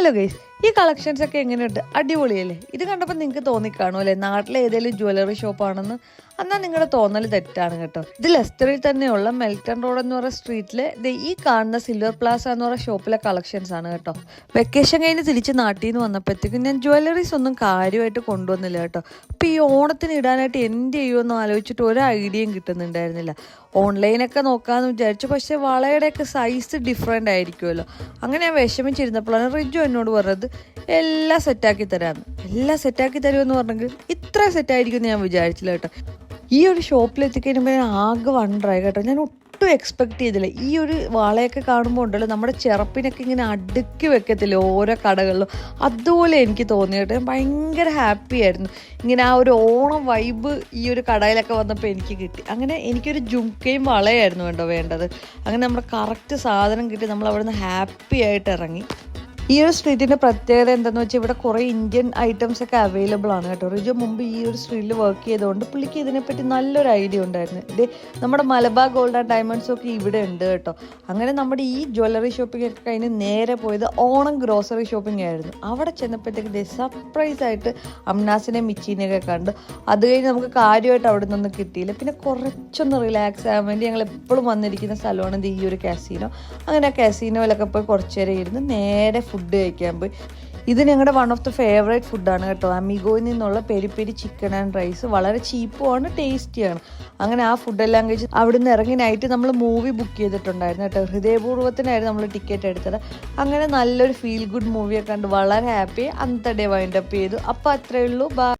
Hello guys, ഈ collections ഒക്കെ എങ്ങനെയുണ്ട്? അടിപൊളിയല്ലേ? ഇത് കണ്ടപ്പോൾ നിങ്ങൾക്ക് തോന്നിക്കാണുമല്ലേ നാട്ടിലെ ഏതെങ്കിലും ജ്വല്ലറി ഷോപ്പാണെന്ന്? എന്നാൽ നിങ്ങളുടെ തോന്നൽ തെറ്റാണ് കേട്ടോ. ഇത് ലെസ്റ്ററിൽ തന്നെയുള്ള മെൽട്ടൺ റോഡ് എന്ന് പറയുന്ന സ്ട്രീറ്റിലെ ഈ കാണുന്ന സിൽവർ പ്ലാസ എന്ന് പറയുന്ന ഷോപ്പിലെ കളക്ഷൻസ് ആണ് കേട്ടോ. വെക്കേഷൻ കഴിഞ്ഞ് തിരിച്ച് നാട്ടിൽ നിന്ന് വന്നപ്പോഴത്തേക്കും ഞാൻ ജ്വല്ലറീസ് ഒന്നും കാര്യമായിട്ട് കൊണ്ടുവന്നില്ല കേട്ടോ. അപ്പോൾ ഈ ഓണത്തിന് ഇടാനായിട്ട് എന്ത് ചെയ്യുമെന്ന് ആലോചിച്ചിട്ട് ഒരു ഐഡിയയും കിട്ടുന്നുണ്ടായിരുന്നില്ല. ഓൺലൈനൊക്കെ നോക്കാമെന്ന് വിചാരിച്ചു, പക്ഷേ വളയുടെയൊക്കെ സൈസ് ഡിഫറെൻ്റ് ആയിരിക്കുമല്ലോ. അങ്ങനെ ഞാൻ വിഷമിച്ചിരുന്നപ്പോഴാണ് റിജു എന്നോട് പറഞ്ഞത് എല്ലാം സെറ്റാക്കി തരാമെന്ന്. എല്ലാം സെറ്റാക്കി തരുമെന്ന് പറഞ്ഞെങ്കിൽ ഇത്ര സെറ്റായിരിക്കുമെന്ന് ഞാൻ വിചാരിച്ചില്ല കേട്ടോ. ഈ ഒരു ഷോപ്പിൽ എത്തിക്കഴിയുമ്പോൾ ഞാൻ ആകെ വണ്ടറായി കേട്ടോ. ഞാൻ ഒട്ടും എക്സ്പെക്ട് ചെയ്തില്ല. ഈ ഒരു വളയൊക്കെ കാണുമ്പോൾ ഉണ്ടല്ലോ, നമ്മുടെ ചെറുപ്പിനൊക്കെ ഇങ്ങനെ അടുക്കി വെക്കത്തില്ല ഓരോ കടകളിലും, അതുപോലെ എനിക്ക് തോന്നി കേട്ടോ. ഞാൻ ഭയങ്കര ഹാപ്പി ആയിരുന്നു. ഇങ്ങനെ ആ ഒരു ഓണം വൈബ് ഈ ഒരു കടയിലൊക്കെ വന്നപ്പോൾ എനിക്ക് കിട്ടി. അങ്ങനെ എനിക്കൊരു ജുംക്കയും വളയായിരുന്നു വേണ്ടത്. അങ്ങനെ നമ്മുടെ കറക്റ്റ് സാധനം കിട്ടി. നമ്മൾ അവിടെ നിന്ന് ഹാപ്പി ആയിട്ട് ഇറങ്ങി. ഈ ഒരു സ്ട്രീറ്റിൻ്റെ പ്രത്യേകത എന്താണെന്ന് വെച്ചാൽ ഇവിടെ കുറേ ഇന്ത്യൻ ഐറ്റംസ് ഒക്കെ അവൈലബിൾ ആണ് കേട്ടോ. റിജു മുമ്പ് ഈ ഒരു സ്ട്രീറ്റിൽ വർക്ക് ചെയ്തുകൊണ്ട് പുള്ളിക്ക് ഇതിനെപ്പറ്റി നല്ലൊരു ഐഡിയ ഉണ്ടായിരുന്നു. ഇത് നമ്മുടെ മലബാർ ഗോൾഡ് ആൻഡ് ഡയമണ്ട്സും ഒക്കെ ഇവിടെ ഉണ്ട് കേട്ടോ. അങ്ങനെ നമ്മുടെ ഈ ജ്വല്ലറി ഷോപ്പിംഗ് ഒക്കെ കഴിഞ്ഞ് നേരെ പോയത് ഓണം ഗ്രോസറി ഷോപ്പിംഗ് ആയിരുന്നു. അവിടെ ചെന്നപ്പോഴത്തേക്ക് സർപ്രൈസ് ആയിട്ട് അംനാസിനെ മിച്ചീനെയൊക്കെ കണ്ടു. അത് കഴിഞ്ഞ് നമുക്ക് കാര്യമായിട്ട് അവിടെ നിന്നൊന്നും കിട്ടിയില്ല. പിന്നെ കുറച്ചൊന്ന് റിലാക്സ് ആകാൻ വേണ്ടി ഞങ്ങൾ എപ്പോഴും വന്നിരിക്കുന്ന സ്ഥലമാണ് ഈ ഒരു കാസിനോ. അങ്ങനെ ആ കാസിനോയിലൊക്കെ പോയി കുറച്ച് നേരം ഇരുന്ന് നേരെ ഫുഡ് കഴിക്കാൻ പോയി. ഇത് ഞങ്ങളുടെ വൺ ഓഫ് ദ ഫേവറേറ്റ് ഫുഡാണ് കേട്ടോ. അമിഗോയിൽ നിന്നുള്ള peri peri chicken and rice വളരെ ചീപ്പുമാണ്, ടേസ്റ്റിയാണ്. അങ്ങനെ ആ ഫുഡെല്ലാം കഴിച്ച് അവിടെ നിന്ന് ഇറങ്ങി നൈറ്റ് നമ്മൾ മൂവി ബുക്ക് ചെയ്തിട്ടുണ്ടായിരുന്നു കേട്ടോ. ഹൃദയപൂർവ്വത്തിനായിരുന്നു നമ്മൾ ടിക്കറ്റ് എടുത്തത്. അങ്ങനെ നല്ലൊരു ഫീൽ ഗുഡ് മൂവിയൊക്കെ കണ്ട് വളരെ ഹാപ്പി അന്നത്തെ ഡേ വൈൻഡപ്പ് ചെയ്തു. അപ്പോൾ അത്രയേ ഉള്ളൂ.